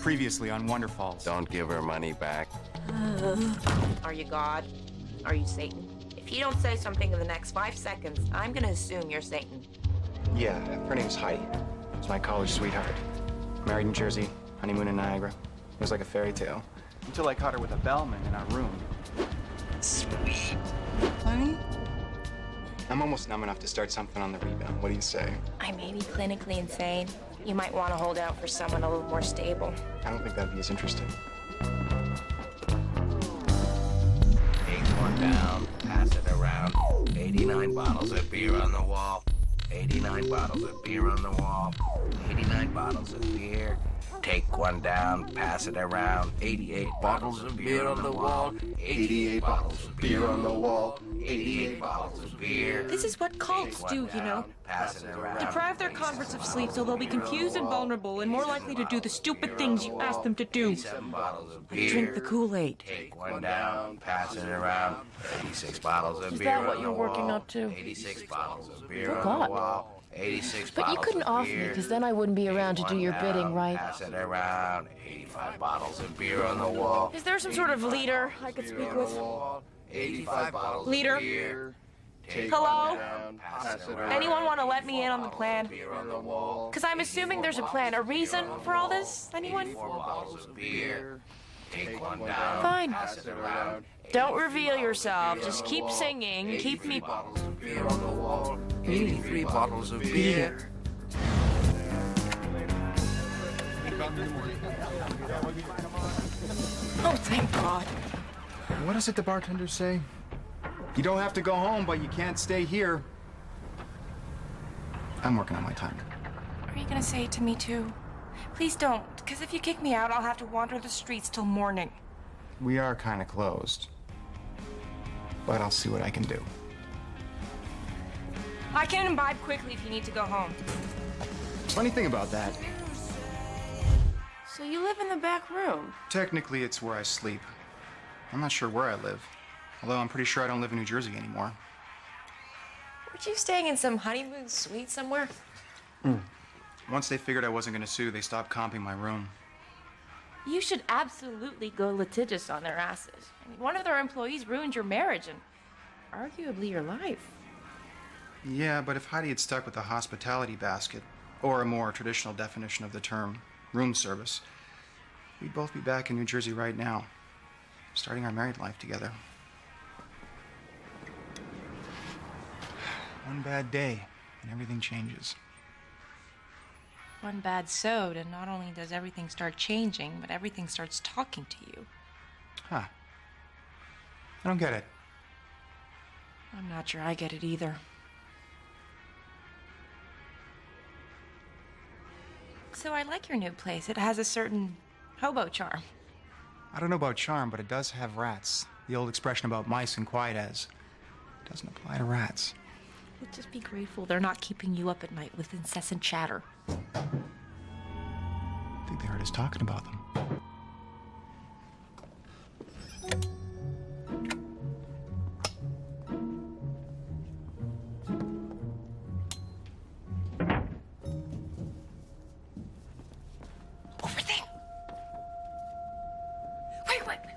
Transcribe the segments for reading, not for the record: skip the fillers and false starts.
Previously on Wonderfalls. Don't give her money back. Are you God? Are you Satan? If you don't say something in the next 5 seconds, I'm gonna assume you're Satan. Yeah, her name's Heidi. She's my college sweetheart. Married in Jersey, honeymoon in Niagara. It was like a fairy tale. Until I caught her with a bellman in our room. Sweet. Honey? I'm almost numb enough to start something on the rebound. What do you say? I may be clinically insane. You might want to hold out for someone a little more stable. I don't think that'd be as interesting. Take one down, pass it around. 89 bottles of beer on the wall. 89 bottles of beer on the wall. 89 bottles of beer. Take one down, pass it around. 88 bottles of beer on the wall. 88 bottles of beer on the wall. 88 bottles of beer. This is what cults do, you know. Pass it around. Deprive their converts of sleep so they'll be confused and vulnerable and more likely to do the stupid things you ask them to do. 87 bottles of Like beer. drink the Kool-Aid. Take one down, pass it around. 86 bottles of Is beer that what on you're the working wall. up to? 86 bottles of beer on God. the wall. 86 But you bottles couldn't of off me, beer. because then I wouldn't be around to do your One bidding, down, right? Pass it around. 85 bottles of beer on the wall. Is there some sort of leader I could speak with? 85 bottles Leader? of beer. Take Hello? one down, pass it around. Anyone want to let me in on the plan? Beer on the wall. Because I'm assuming there's a plan, a reason for all this. Anyone? 84 bottles of beer. Take one down. Fine. Pass it around. Don't reveal yourself. Just keep singing. Keep me. Bottles of beer on the wall. 83 bottles of beer. Oh, thank God. What does it the bartender say? You don't have to go home, but you can't stay here. I'm working on my timing. Are you gonna say it to me too? Please don't, because if you kick me out, I'll have to wander the streets till morning. We are kind of closed. But I'll see what I can do. I can imbibe quickly if you need to go home. Funny thing about that, So you live in the back room? technically it's where I sleep. I'm not sure where I live. Although I'm pretty sure I don't live in New Jersey anymore. Weren't you staying in some honeymoon suite somewhere? Once they figured I wasn't going to sue, they stopped comping my room. You should absolutely go litigious on their asses. I mean, one of their employees ruined your marriage and arguably your life. Yeah, but if Heidi had stuck with the hospitality basket, or a more traditional definition of the term, room service, we'd both be back in New Jersey right now, starting our married life together. One bad day, and everything changes. One bad sewed, and not only does everything start changing, but everything starts talking to you. Huh. I don't get it. I'm not sure I get it either. So I like your new place. It has a certain hobo charm. I don't know about charm, but it does have rats. The old expression about mice and quiet as doesn't apply to rats. Let's just be grateful they're not keeping you up at night with incessant chatter. I think they heard us talking about them. Over there! Wait.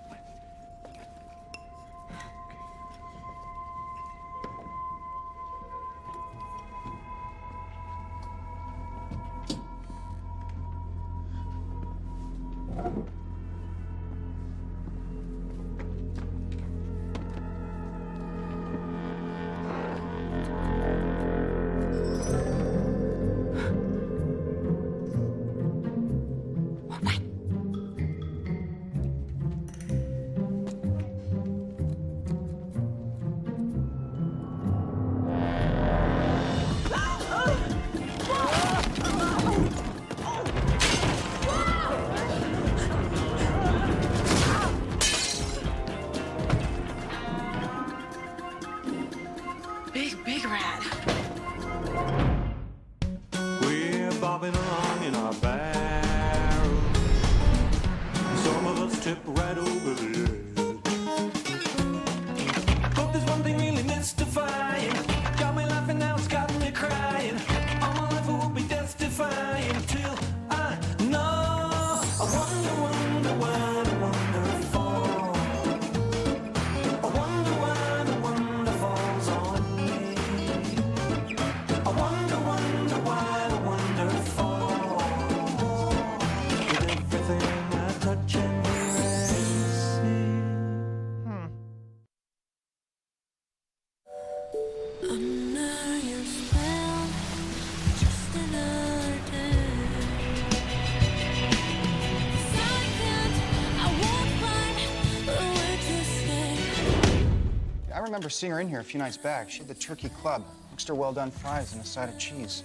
I remember seeing her in here a few nights back. She had the turkey club, extra well-done fries and a side of cheese.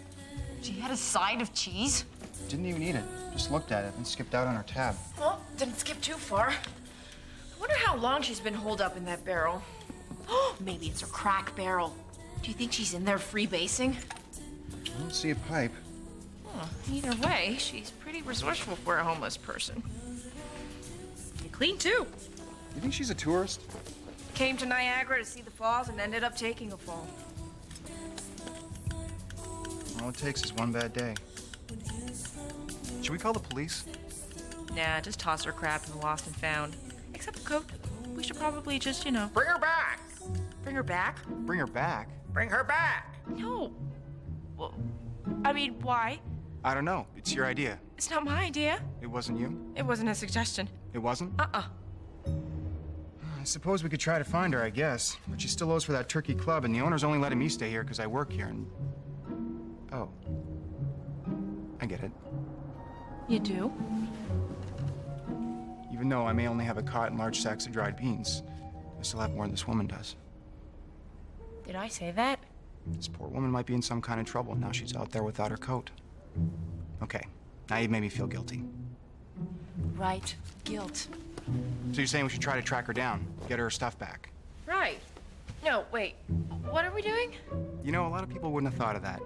She had a side of cheese? Didn't even eat it. Just looked at it and skipped out on her tab. Well, didn't skip too far. I wonder how long she's been holed up in that barrel. Oh, maybe it's her crack barrel. Do you think she's in there freebasing? I don't see a pipe. Oh, either way, she's pretty resourceful for a homeless person. And clean, too. You think she's a tourist? Came to Niagara to see the falls and ended up taking a fall. All it takes is one bad day. Should we call the police? Nah, just toss her crap in the lost and found. Except the coat. We should probably just, Bring her back! bring her back. Bring her back? Bring her back! No. Well, I mean, why? I don't know. It's your idea. It's not my idea. It wasn't you? It wasn't a suggestion. It wasn't? Uh-uh. I suppose we could try to find her, I guess. But she still owes for that turkey club, and the owner's only letting me stay here because I work here, and... Oh. I get it. You do? Even though I may only have a cot and large sacks of dried beans, I still have more than this woman does. Did I say that? This poor woman might be in some kind of trouble, and now she's out there without her coat. Okay, now you've made me feel guilty. Right. Guilt. So you're saying we should try to track her down, get her stuff back? Right. No, wait. What are we doing? You know, a lot of people wouldn't have thought of that.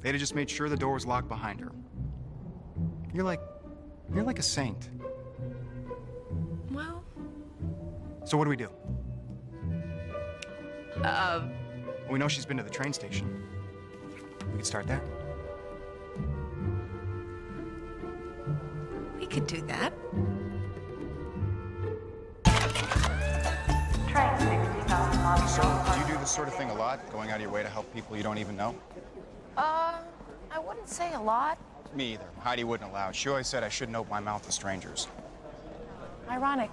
They'd have just made sure the door was locked behind her. You're like a saint. Well, So what do we do? uh, Well, we know she's been to the train station. We could start there. we could do that. So, do you do this sort of thing a lot? Going out of your way to help people you don't even know? I wouldn't say a lot. Me either. Heidi wouldn't allow it. She always said I shouldn't open my mouth to strangers. Ironic.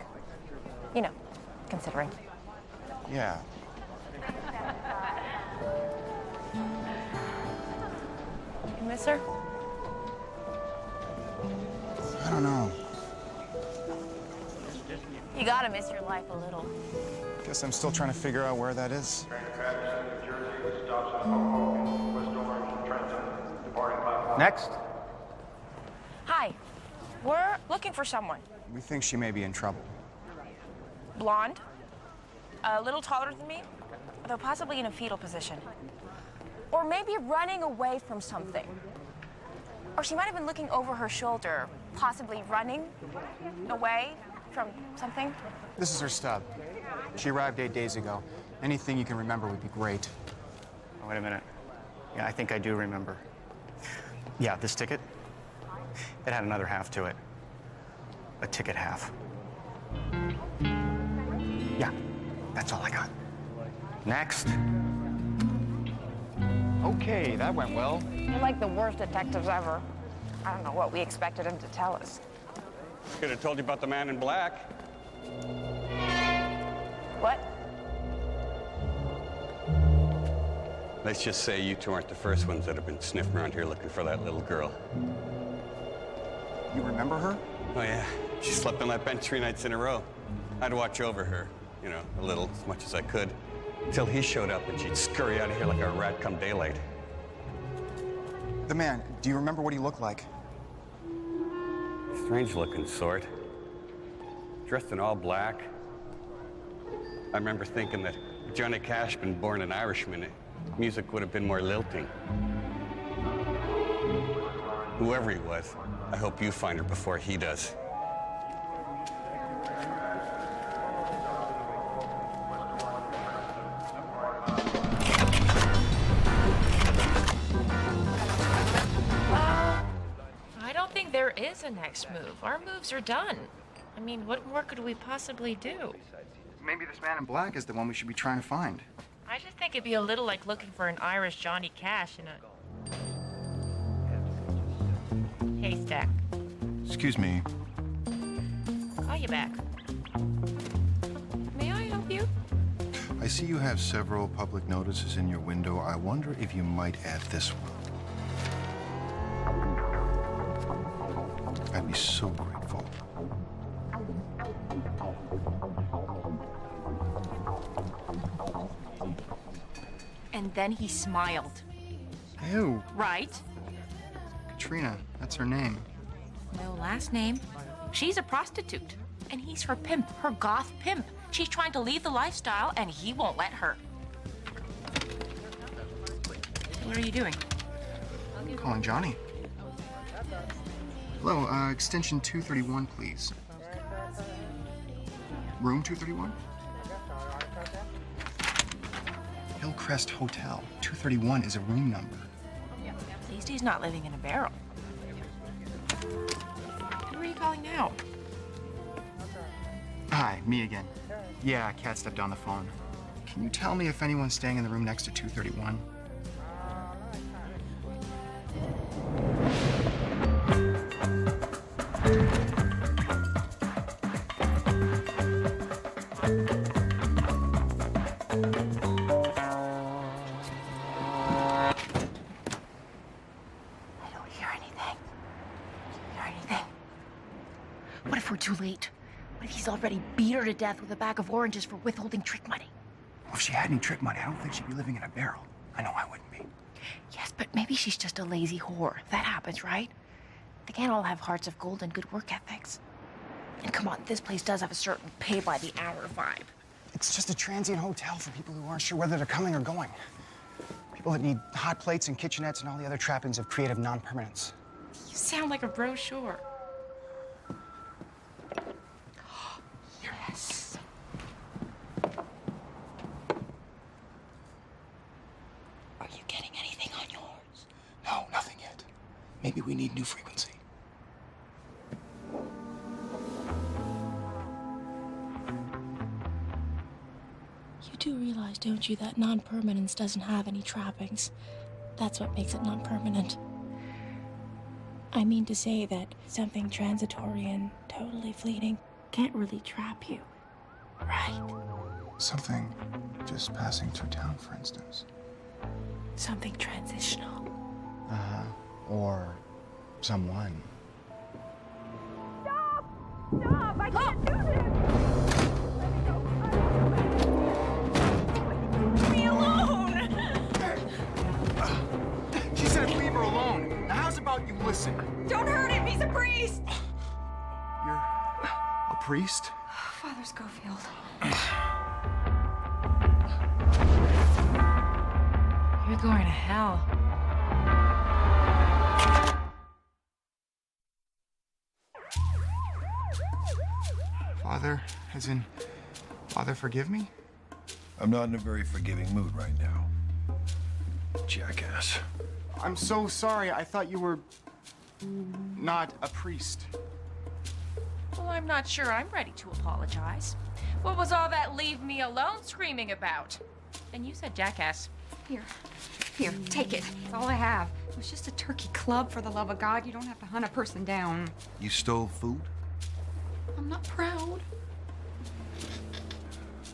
Considering. Yeah. You miss her? I don't know. You gotta miss your life a little. Guess I'm still trying to figure out where that is. Next. Hi. We're looking for someone. We think she may be in trouble. Blonde. A little taller than me. Though possibly in a fetal position. Or maybe running away from something. Or she might have been looking over her shoulder, possibly running away from something. This is her stub. She arrived 8 days ago. Anything you can remember would be great. Oh, wait a minute. Yeah, I think I do remember. Yeah, this ticket, it had another half to it. A ticket half. Yeah, that's all I got. Next. Okay, that went well. You're like the worst detectives ever. I don't know what we expected him to tell us. Could have told you about the man in black. What? Let's just say you two aren't the first ones that have been sniffing around here looking for that little girl. You remember her? Oh, yeah. She slept on that bench 3 nights in a row. I'd watch over her, a little, as much as I could, until he showed up and she'd scurry out of here like a rat come daylight. The man, do you remember what he looked like? Strange-looking sort. Dressed in all black. I remember thinking that if Johnny Cash had been born an Irishman, music would have been more lilting. Whoever he was, I hope you find her before he does. I don't think there is a next move? Our moves are done. I mean, what more could we possibly do? Maybe this man in black is the one we should be trying to find. I just think it'd be a little like looking for an Irish Johnny Cash in a haystack. Excuse me. Call you back. May I help you? I see you have several public notices in your window. I wonder if you might add this one. I'd be so grateful. And then he smiled. Ew. Right? Katrina, that's her name. No last name. She's a prostitute. And he's her pimp, her goth pimp. She's trying to leave the lifestyle, and he won't let her. What are you doing? Calling Johnny. Hello, extension 231, please. Room 231? Hillcrest Hotel. 231 is a room number. At least he's not living in a barrel. Who are you calling now? Hi, me again. Yeah, Kat stepped on the phone. Can you tell me if anyone's staying in the room next to 231? I don't hear anything. Do you hear anything? What if we're too late? What if he's already beat her to death with a bag of oranges for withholding trick money? Well, if she had any trick money, I don't think she'd be living in a barrel. I know I wouldn't be. Yes, but maybe she's just a lazy whore. That happens, right? They can't all have hearts of gold and good work ethics. And come on, this place does have a certain pay-by-the-hour vibe. It's just a transient hotel for people who aren't sure whether they're coming or going. People that need hot plates and kitchenettes and all the other trappings of creative non-permanence. You sound like a brochure. Yes. Are you getting anything on yours? No, nothing yet. Maybe we need new frequency. You do realize, don't you, that non-permanence doesn't have any trappings. That's what makes it non-permanent. I mean to say that something transitory and totally fleeting can't really trap you, right? Something just passing through town, for instance. Something transitional. Or someone. Stop! I can't do this! Leave me alone! She said leave her alone. Now how's about you listen? Don't hurt him, he's a priest! You're a priest? Father Schofield. You're going to hell. Father, as in, Father, forgive me? I'm not in a very forgiving mood right now. Jackass. I'm so sorry. I thought you were not a priest. Well, I'm not sure I'm ready to apologize. What was all that leave me alone screaming about? And you said jackass. Here, take it. It's all I have. It was just a turkey club, for the love of God. You don't have to hunt a person down. You stole food? I'm not proud.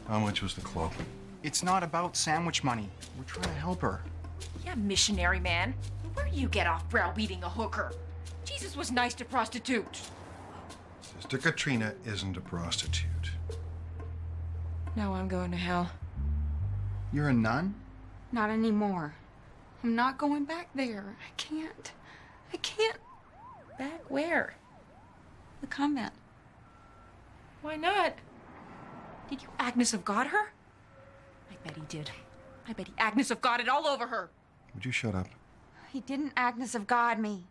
How much was the club? It's not about sandwich money. We're trying to help her. Yeah, missionary man. Where do you get off browbeating a hooker? Jesus was nice to prostitutes. Sister Katrina isn't a prostitute. No, I'm going to hell. You're a nun? Not anymore. I'm not going back there. I can't. I can't. Back where? The convent. Why not? Did you Agnes of God her? I bet he did. I bet he Agnes of God it all over her. Would you shut up? He didn't Agnes of God me.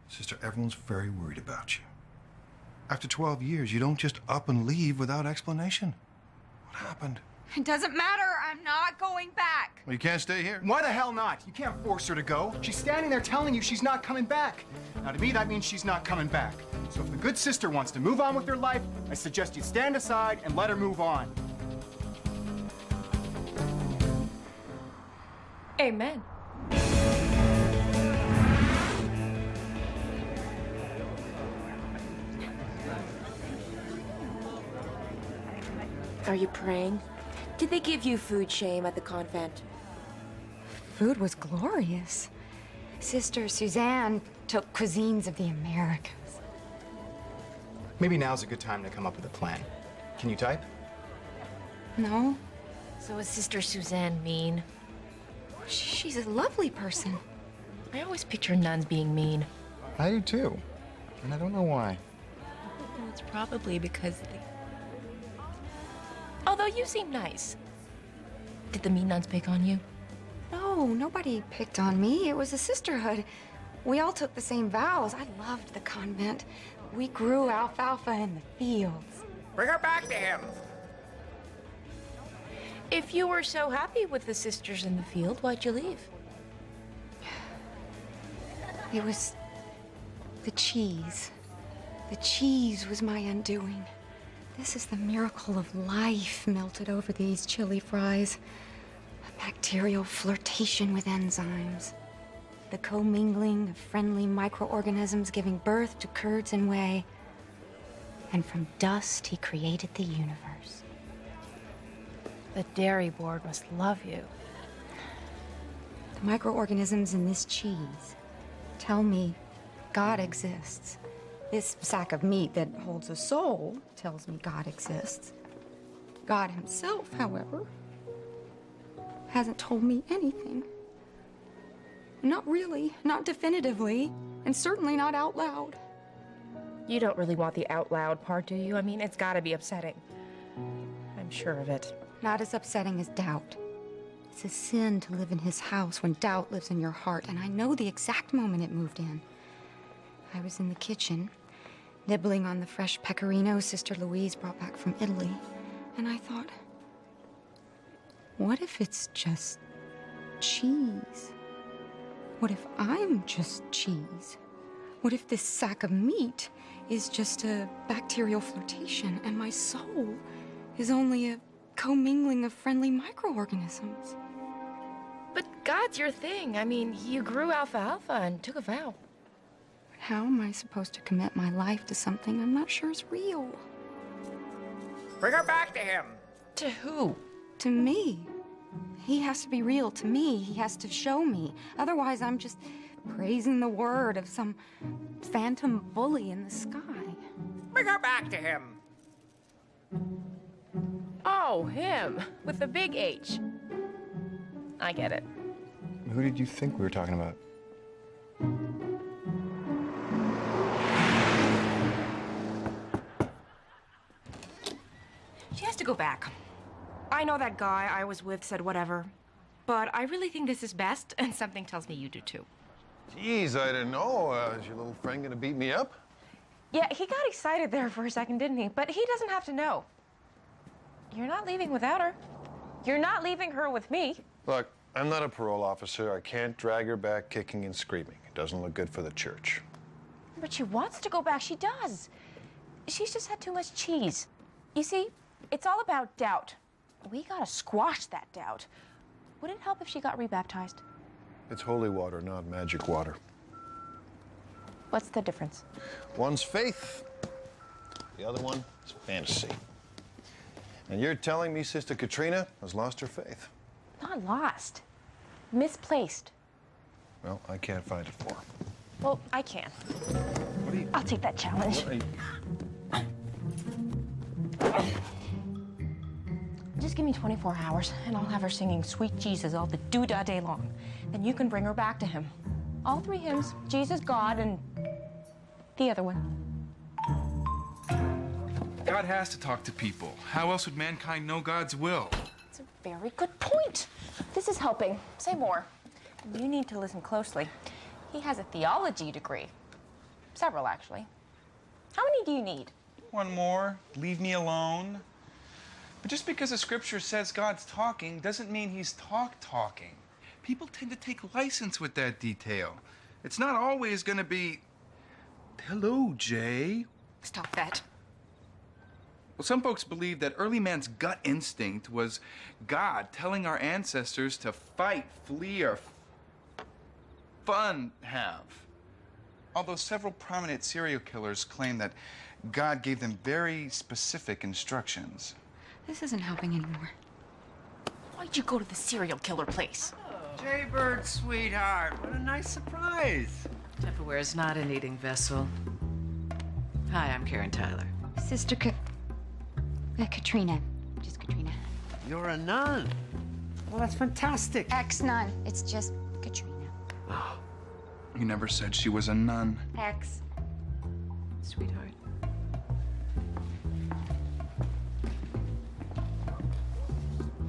Sister, everyone's very worried about you. After 12 years, you don't just up and leave without explanation. What happened? It doesn't matter. I'm not going back. Well, you can't stay here. Why the hell not? You can't force her to go. She's standing there telling you she's not coming back. Now, to me, that means she's not coming back. So if the good sister wants to move on with her life, I suggest you stand aside and let her move on. Amen. Are you praying? Did they give you food shame at the convent? Food was glorious. Sister Suzanne took cuisines of the Americas. Maybe now's a good time to come up with a plan. Can you type? No, So is Sister Suzanne mean? she's a lovely person. I always picture nuns being mean. I do too. And I don't know why. Well, it's probably because they... Although you seem nice. Did the mean nuns pick on you? No, nobody picked on me. It was a sisterhood. We all took the same vows. I loved the convent. We grew alfalfa in the fields. Bring her back to him. If you were so happy with the sisters in the field, why'd you leave? It was the cheese. The cheese was my undoing. This is the miracle of life melted over these chili fries. A bacterial flirtation with enzymes. The commingling of friendly microorganisms giving birth to curds and whey. And from dust, he created the universe. The dairy board must love you. The microorganisms in this cheese tell me God exists. This sack of meat that holds a soul tells me God exists. God himself, however, hasn't told me anything. Not really, not definitively, and certainly not out loud. You don't really want the out loud part, do you? I mean, it's gotta be upsetting. I'm sure of it. Not as upsetting as doubt. It's a sin to live in his house when doubt lives in your heart, and I know the exact moment it moved in. I was in the kitchen, nibbling on the fresh pecorino Sister Louise brought back from Italy, and I thought, what if it's just cheese? What if I'm just cheese? What if this sack of meat is just a bacterial flirtation, and my soul is only a commingling of friendly microorganisms? But God's your thing. I mean, you grew alfalfa and took a vow. How am I supposed to commit my life to something I'm not sure is real? Bring her back to him. To who? To me. He has to be real to me. He has to show me. Otherwise, I'm just praising the word of some phantom bully in the sky. Bring her back to him. Oh, him. With the big H. I get it. Who did you think we were talking about? She has to go back. I know that guy I was with said whatever, but I really think this is best, and something tells me you do too. Geez, I didn't know. Is your little friend gonna beat me up? Yeah, he got excited there for a second, didn't he? But he doesn't have to know. You're not leaving without her. You're not leaving her with me. Look, I'm not a parole officer. I can't drag her back kicking and screaming. It doesn't look good for the church. But she wants to go back. She does. She's just had too much cheese. You see, it's all about doubt. We gotta squash that doubt. Would it help if she got rebaptized? It's holy water, not magic water. What's the difference? One's faith, the other one is fantasy. And you're telling me Sister Katrina has lost her faith? Not lost. Misplaced. Well, I can't find it for her. Well, I can. I'll take that challenge. Just give me 24 hours, and I'll have her singing Sweet Jesus all the doo-dah day long. Then you can bring her back to him. All three hymns, Jesus, God, and the other one. God has to talk to people. How else would mankind know God's will? It's a very good point. This is helping. Say more. You need to listen closely. He has a theology degree. Several, actually. How many do you need? One more. Leave me alone. But just because the scripture says God's talking doesn't mean he's talking. People tend to take license with that detail. It's not always going to be... Hello, Jay. Stop that. Well, some folks believe that early man's gut instinct was God telling our ancestors to fight, flee, or fun have. Although several prominent serial killers claim that God gave them very specific instructions. This isn't helping anymore. Why'd you go to the serial killer place? Jaybird, sweetheart, what a nice surprise. Tupperware is not an eating vessel. Hi, I'm Karen Tyler. Sister Katrina. Just Katrina. You're a nun. Well, that's fantastic. Ex-nun. It's just Katrina. You never said she was a nun. Ex. Sweetheart.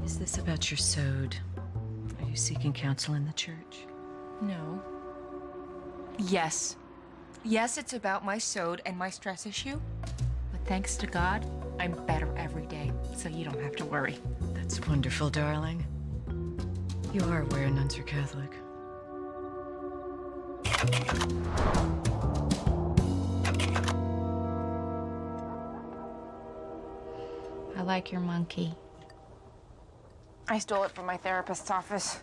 Is this about your sode? Are you seeking counsel in the church? No. Yes. Yes, it's about my sode and my stress issue. But thanks to God, I'm better every day, so you don't have to worry. That's wonderful, darling. You are aware nuns are Catholic. I like your monkey. I stole it from my therapist's office.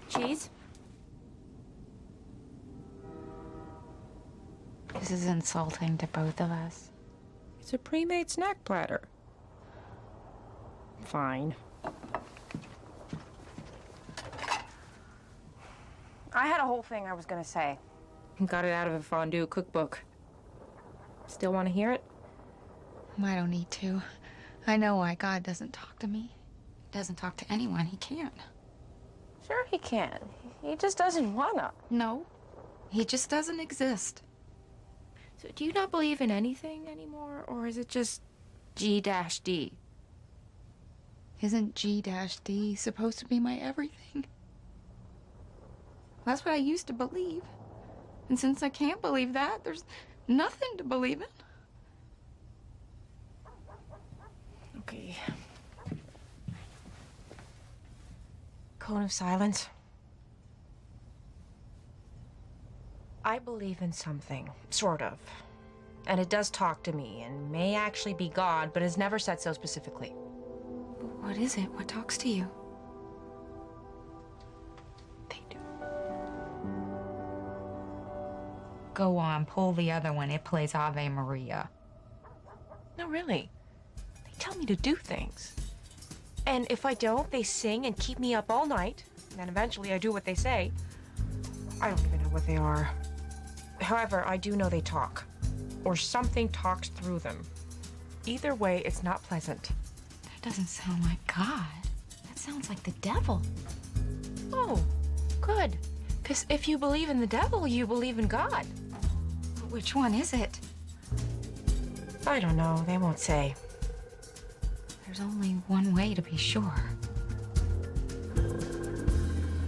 Cheese? This is insulting to both of us. It's a pre-made snack platter. Fine. I had a whole thing I was gonna say. Got it out of a fondue cookbook. Still want to hear it? I don't need to. I know why God doesn't talk to me. He doesn't talk to anyone. He can't. Sure he can. He just doesn't wanna. No. He just doesn't exist. So do you not believe in anything anymore, or is it just G-D? Isn't G-D supposed to be my everything? That's what I used to believe. And since I can't believe that, there's nothing to believe in. Okay. Cone of silence. I believe in something, sort of. And it does talk to me, and may actually be God, but has never said so specifically. What is it? What talks to you? Go on, pull the other one. It plays Ave Maria. No, really. They tell me to do things. And if I don't, they sing and keep me up all night. And then eventually I do what they say. I don't even know what they are. However, I do know they talk. Or something talks through them. Either way, it's not pleasant. That doesn't sound like God. That sounds like the devil. Oh, good. Because if you believe in the devil, you believe in God. Which one is it? I don't know. They won't say. There's only one way to be sure.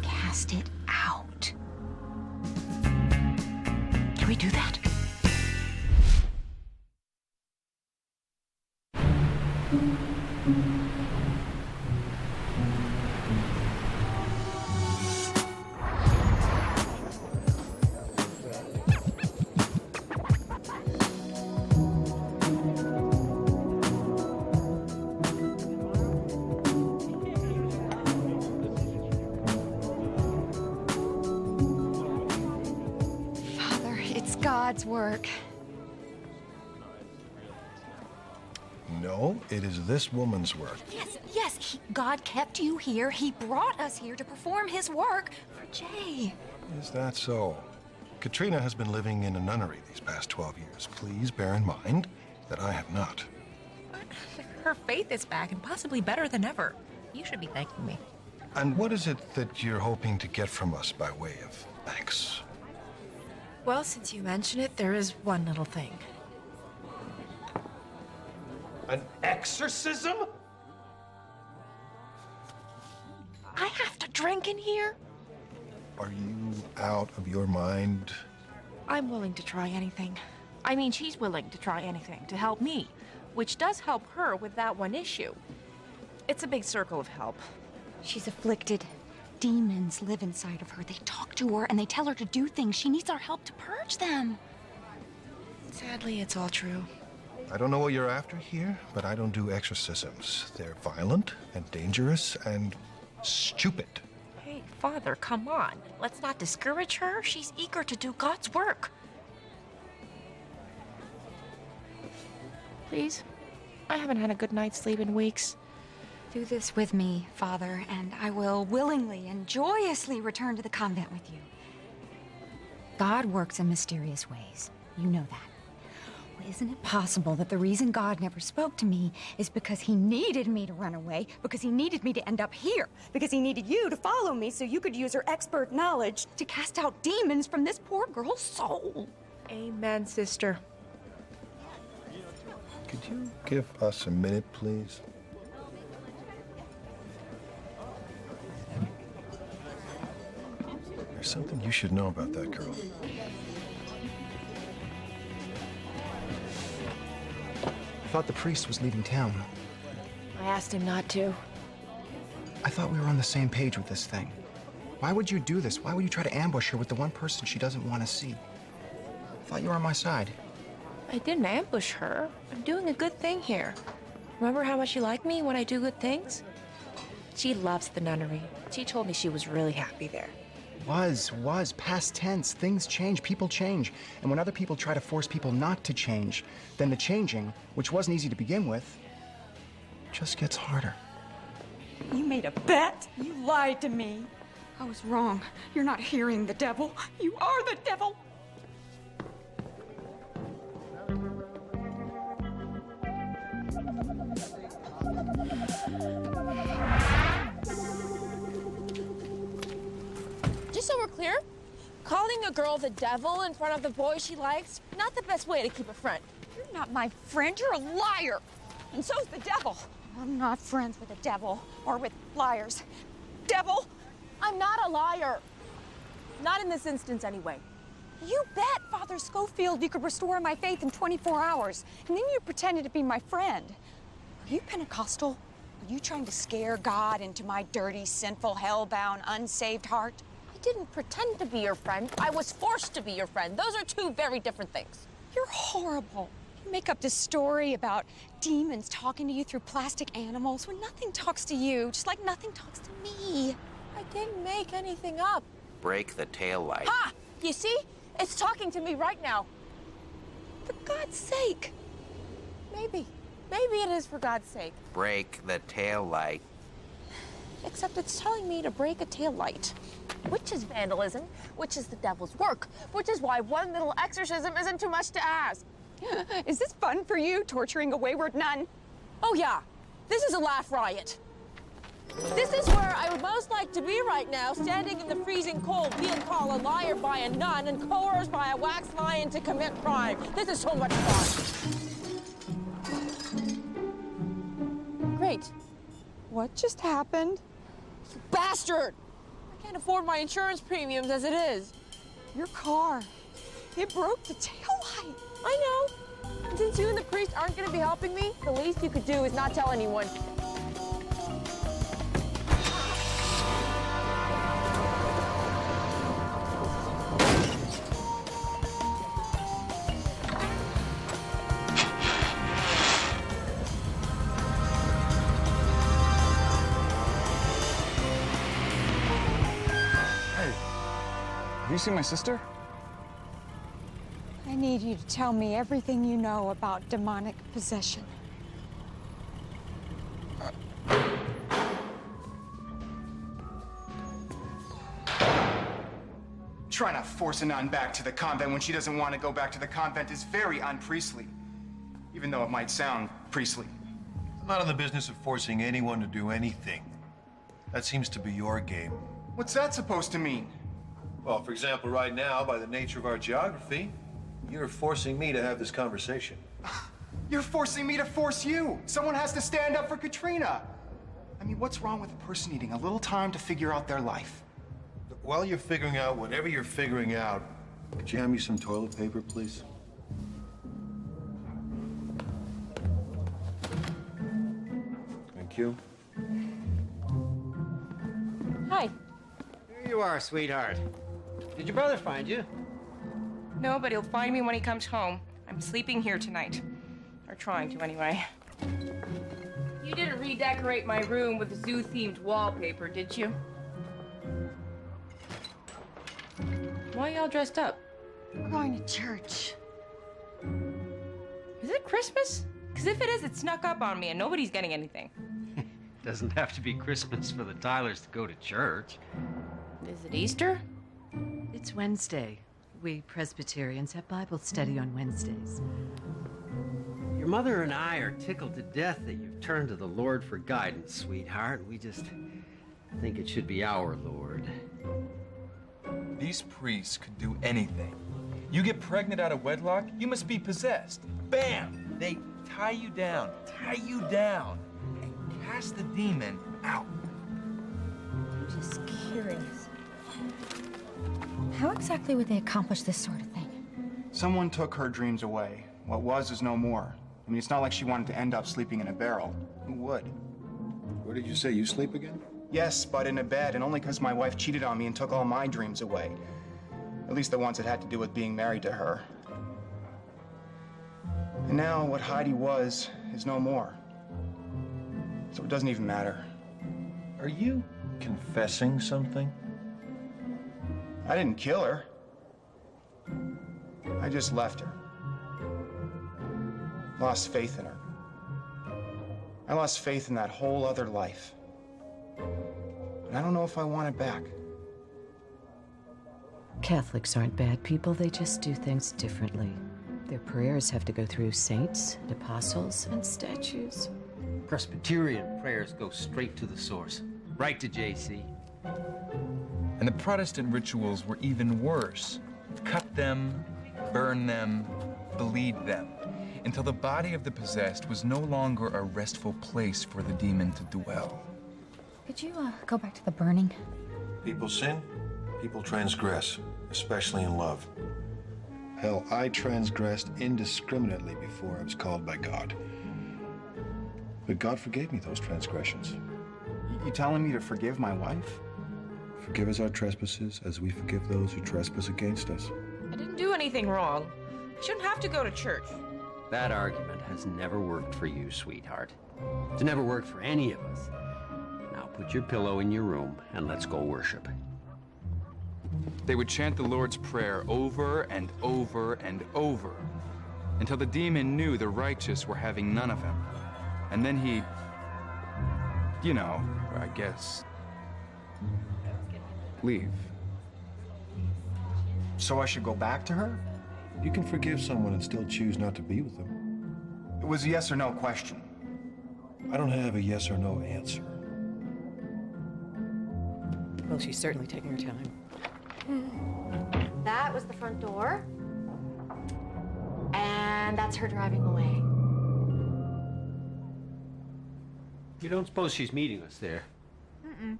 Cast it out. Can we do that? God's work. No, it is this woman's work. Yes, God kept you here. He brought us here to perform his work for Jay. Is that so? Katrina has been living in a nunnery these past 12 years. Please bear in mind that I have not. Her faith is back and possibly better than ever. You should be thanking me. And what is it that you're hoping to get from us by way of thanks? Well, since you mention it, there is one little thing. An exorcism? I have to drink in here? Are you out of your mind? I'm willing to try anything. I mean, she's willing to try anything to help me, which does help her with that one issue. It's a big circle of help. She's afflicted. Demons live inside of her. They talk to her and they tell her to do things. She needs our help to purge them. Sadly, it's all true. I don't know what you're after here, but I don't do exorcisms. They're violent and dangerous and stupid. Hey, Father, come on. Let's not discourage her. She's eager to do God's work. Please? I haven't had a good night's sleep in weeks. Do this with me, Father, and I will willingly and joyously return to the convent with you. God works in mysterious ways. You know that. Well, isn't it possible that the reason God never spoke to me is because he needed me to run away, because he needed me to end up here, because he needed you to follow me so you could use your expert knowledge to cast out demons from this poor girl's soul? Amen, sister. Could you give us a minute, please? There's something you should know about that girl. I thought the priest was leaving town. I asked him not to. I thought we were on the same page with this thing. Why would you do this? Why would you try to ambush her with the one person she doesn't want to see? I thought you were on my side. I didn't ambush her. I'm doing a good thing here. Remember how much you like me when I do good things? She loves the nunnery. She told me she was really happy there. Was, past tense. Things change, people change. And when other people try to force people not to change, then the changing, which wasn't easy to begin with, just gets harder. You made a bet. You lied to me. I was wrong. You're not hearing the devil. You are the devil. Just so we're clear, calling a girl the devil in front of the boy she likes, not the best way to keep a friend. You're not my friend. You're a liar. And so's the devil. I'm not friends with the devil or with liars. Devil! I'm not a liar. Not in this instance, anyway. You bet, Father Schofield, you could restore my faith in 24 hours. And then you pretended to be my friend. Are you Pentecostal? Are you trying to scare God into my dirty, sinful, hell-bound, unsaved heart? I didn't pretend to be your friend. I was forced to be your friend. Those are two very different things. You're horrible. You make up this story about demons talking to you through plastic animals when nothing talks to you, just like nothing talks to me. I didn't make anything up. Break the tail light. Ha! You see? It's talking to me right now. For God's sake. Maybe. Maybe it is for God's sake. Break the tail light. Except it's telling me to break a tail light, which is vandalism, which is the devil's work, which is why one little exorcism isn't too much to ask. Is this fun for you, torturing a wayward nun? Oh, yeah. This is a laugh riot. This is where I would most like to be right now, standing in the freezing cold, being called a liar by a nun and coerced by a wax lion to commit crime. This is so much fun. Great. What just happened? Bastard! I can't afford my insurance premiums as it is. Your car. It broke the taillight. I know. And since you and the priest aren't going to be helping me, the least you could do is not tell anyone. Have you seen my sister? I need you to tell me everything you know about demonic possession. Trying to force a nun back to the convent when she doesn't want to go back to the convent is very unpriestly, even though it might sound priestly. I'm not in the business of forcing anyone to do anything. That seems to be your game. What's that supposed to mean? Well, for example, right now, by the nature of our geography, you're forcing me to have this conversation. You're forcing me to force you. Someone has to stand up for Katrina. I mean, what's wrong with a person needing a little time to figure out their life? While you're figuring out whatever you're figuring out, could you hand me some toilet paper, please? Thank you. Hi. Here you are, sweetheart. Did your brother find you? No, but he'll find me when he comes home. I'm sleeping here tonight. Or trying to, anyway. You didn't redecorate my room with zoo-themed wallpaper, did you? Why are y'all dressed up? We're going to church. Is it Christmas? Because if it is, it snuck up on me and nobody's getting anything. Doesn't have to be Christmas for the Tylers to go to church. Is it Easter? It's Wednesday. We Presbyterians have Bible study on Wednesdays. Your mother and I are tickled to death that you've turned to the Lord for guidance, sweetheart. We just think it should be our Lord. These priests could do anything. You get pregnant out of wedlock, you must be possessed. Bam! They tie you down, and cast the demon out. I'm just curious. How exactly would they accomplish this sort of thing? Someone took her dreams away. What was is no more. I mean, it's not like she wanted to end up sleeping in a barrel. Who would? What did you say? You sleep again? Yes, but in a bed, and only because my wife cheated on me and took all my dreams away. At least the ones that had to do with being married to her. And now what Heidi was is no more. So it doesn't even matter. Are you confessing something? I didn't kill her. I just left her. Lost faith in her. I lost faith in that whole other life. And I don't know if I want it back. Catholics aren't bad people, they just do things differently. Their prayers have to go through saints and apostles and statues. Presbyterian prayers go straight to the source, right to JC. And the Protestant rituals were even worse. Cut them, burn them, bleed them, until the body of the possessed was no longer a restful place for the demon to dwell. Could you go back to the burning? People sin, people transgress, especially in love. Hell, I transgressed indiscriminately before I was called by God. But God forgave me those transgressions. You telling me to forgive my wife? Forgive us our trespasses as we forgive those who trespass against us. I didn't do anything wrong. I shouldn't have to go to church. That argument has never worked for you, sweetheart. It's never worked for any of us. Now put your pillow in your room and let's go worship. They would chant the Lord's Prayer over and over and over until the demon knew the righteous were having none of him. And then he'd, you know, I guess, leave. So I should go back to her? You can forgive someone and still choose not to be with them. It was a yes or no question. I don't have a yes or no answer. Well, she's certainly taking her time. That was the front door. And that's her driving away. You don't suppose she's meeting us there? Mm-mm.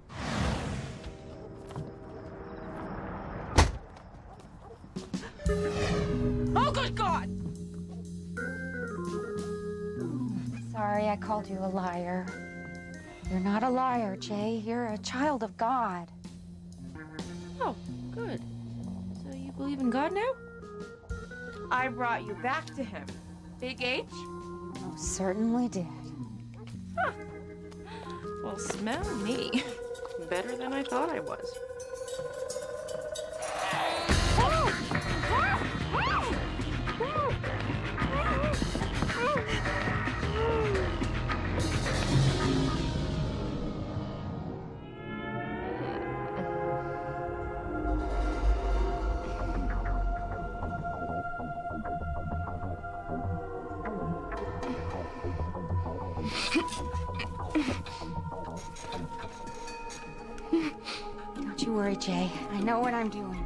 Oh, good God! Sorry, I called you a liar. You're not a liar, Jay. You're a child of God. Oh, good. So you believe in God now? I brought you back to him. Big H? Most certainly did. Huh. Well, smell me. Better than I thought I was. Don't you worry, Jay. I know what I'm doing.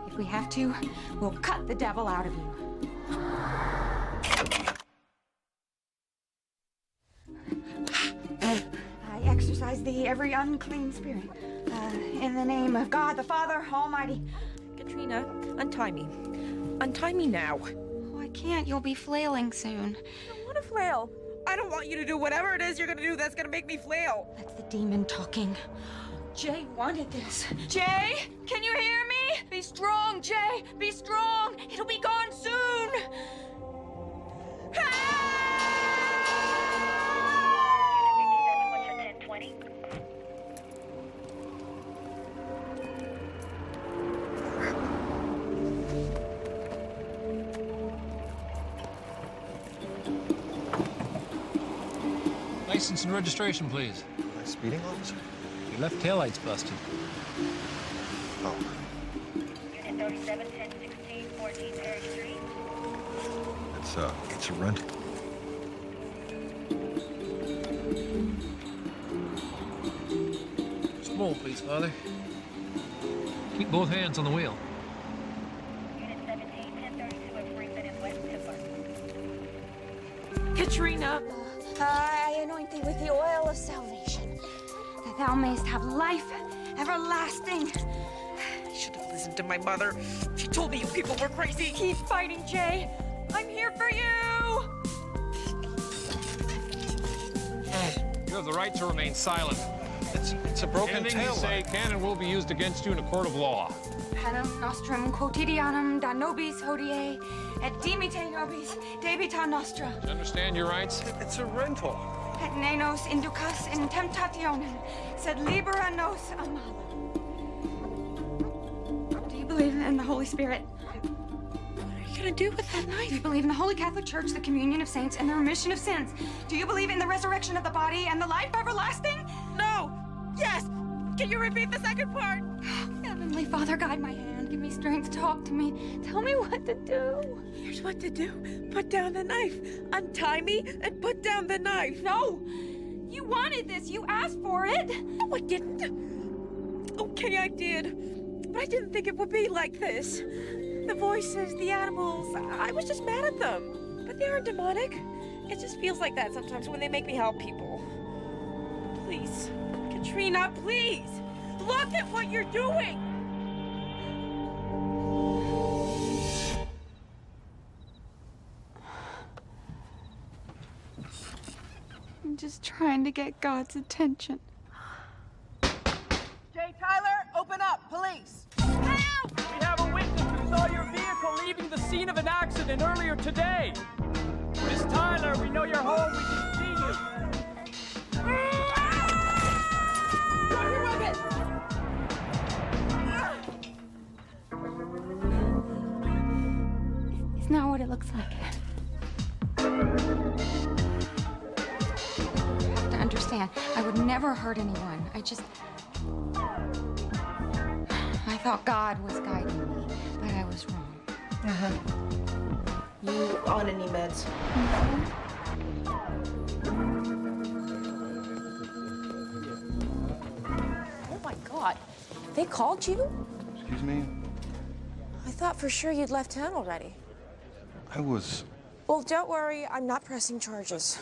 If we have to, we'll cut the devil out of you. I exorcise thee every unclean spirit. In the name of God, the Father Almighty. Katrina, untie me. Untie me now. Oh, I can't. You'll be flailing soon. I don't want to flail. I don't want you to do whatever it is you're gonna do that's gonna make me flail. That's the demon talking. Jay wanted this. Jay, can you hear me? Be strong, Jay. Be strong. It'll be gone soon. License and registration, please. Speeding officer? Your left taillight's busted. Oh. Unit 37, 1016, 14 Perry Street. It's a rental. Small, please, Father. Keep both hands on the wheel. Unit 17, 1032 of Freeman and West Tipper. Katrina, I anoint thee with the oil of salvation, that thou mayest have life everlasting. I should have listened to my mother. She told me you people were crazy. Keep fighting, Jay. I'm here for you. You have the right to remain silent. It's a broken Anything you say can and will be used against you in a court of law. Panem nostrum quotidianum da nobis hodie, et dimite nobis debita nostra. Do you understand your rights? It's a rental. Et ne nos inducas in temptationem, sed libera nos a malo. Do you believe in the Holy Spirit? What are you gonna do with that knife? Do you believe in the Holy Catholic Church, the communion of saints, and the remission of sins? Do you believe in the resurrection of the body and the life everlasting? No! Yes! Can you repeat the second part? Heavenly Father, guide my hand. Give me strength. Talk to me. Tell me what to do. Here's what to do. Put down the knife. Untie me and put down the knife. No! You wanted this. You asked for it. No, I didn't. Okay, I did. But I didn't think it would be like this. The voices, the animals, I was just mad at them. But they aren't demonic. It just feels like that sometimes when they make me help people. Please, Katrina, please! Look at what you're doing! I'm just trying to get God's attention. Jay Tyler, open up, police! Help! We have a witness who saw your vehicle leaving the scene of an accident earlier today. Miss Tyler, we know you're home. We can see you. Drop your weapon! It's not what it looks like. You have to understand, I would never hurt anyone. I thought God was guiding me, but I was wrong. Uh-huh. You on any meds? Oh my God. They called you? Excuse me? I thought for sure you'd left town already. I was... Well, don't worry. I'm not pressing charges.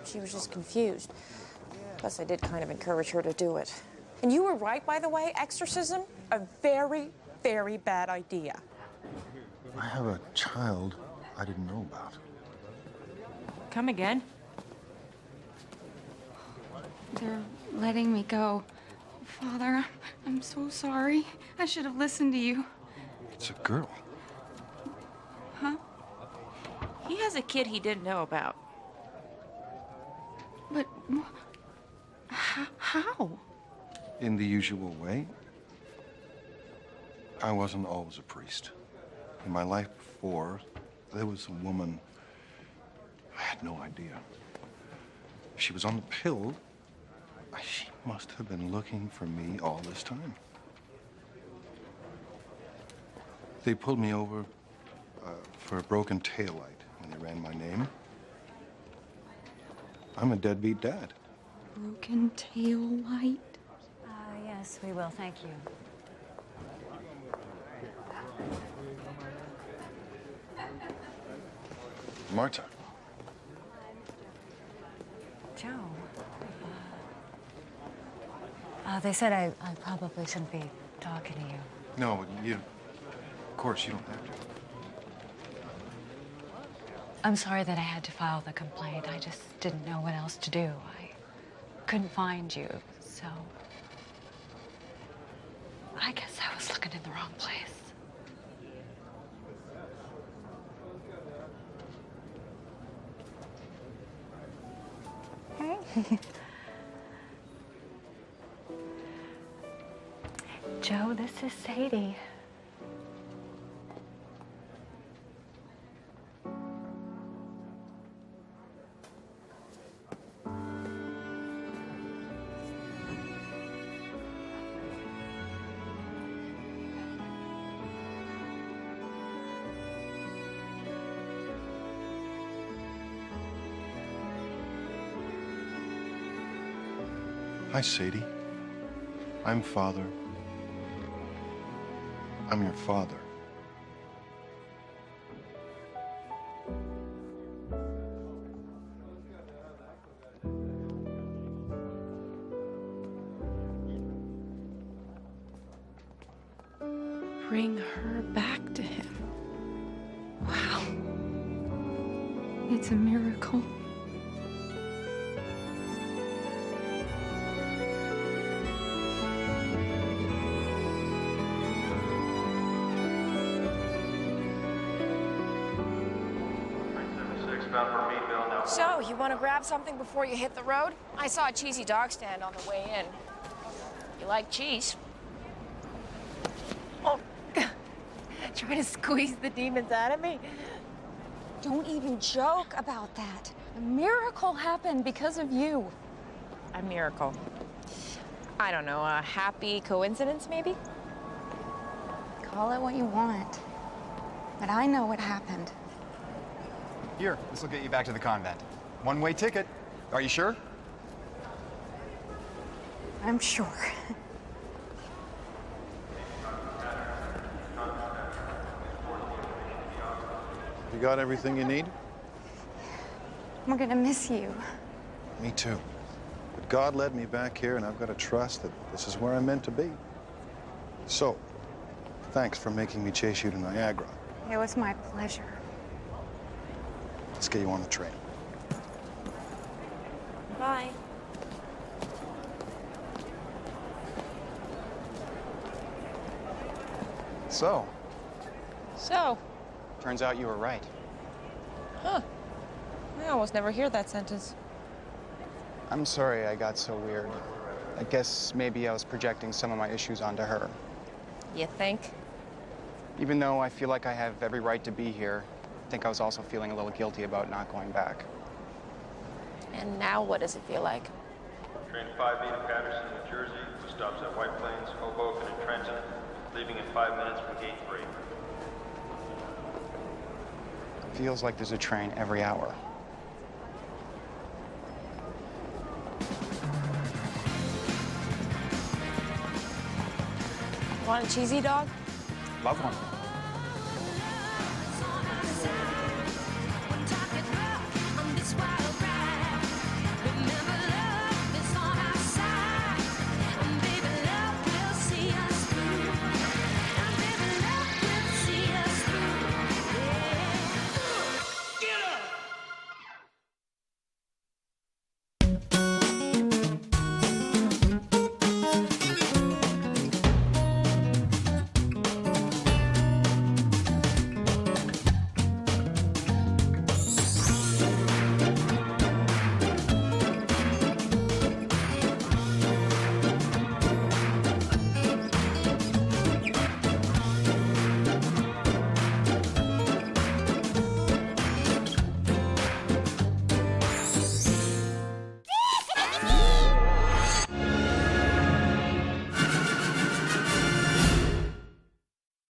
She was just confused. Plus, I did kind of encourage her to do it. And you were right, by the way. Exorcism, a very, very bad idea. I have a child I didn't know about. Come again? They're letting me go. Father, I'm so sorry. I should have listened to you. It's a girl. Huh? He has a kid he didn't know about. But how? In the usual way. I wasn't always a priest. In my life before, there was a woman. I had no idea. She was on the pill. She must have been looking for me all this time. They pulled me over for a broken taillight when they ran my name. I'm a deadbeat dad. Broken tail light? Yes, we will. Thank you. Marta. Joe. They said I probably shouldn't be talking to you. No, of course, you don't have to. I'm sorry that I had to file the complaint. I just didn't know what else to do. I couldn't find you, so... I guess I was looking in the wrong place. Hey. Joe, this is Sadie. Hi, Sadie. I'm Father. I'm your father. Bring her back to him. Wow. It's a miracle. So, you want to grab something before you hit the road? I saw a cheesy dog stand on the way in. You like cheese? Oh, trying to squeeze the demons out of me? Don't even joke about that. A miracle happened because of you. A miracle. I don't know, a happy coincidence, maybe? Call it what you want. But I know what happened. Here, this will get you back to the convent. One-way ticket. Are you sure? I'm sure. You got everything you need? We're gonna miss you. Me too. But God led me back here, and I've got to trust that this is where I'm meant to be. So, thanks for making me chase you to Niagara. It was my pleasure. Let's get you on the train. Bye. So, So, turns out you were right. huh. I almost never hear that sentence. I'm sorry I got so weird. I guess maybe I was projecting some of my issues onto her. You think? Even though I feel like I have every right to be here, I think I was also feeling a little guilty about not going back. And now what does it feel like? Train 5B to Patterson, New Jersey, with stops at White Plains, Hoboken, and Trenton, leaving in 5 minutes from Gate 3. Feels like there's a train every hour. Want a cheesy dog? Love one.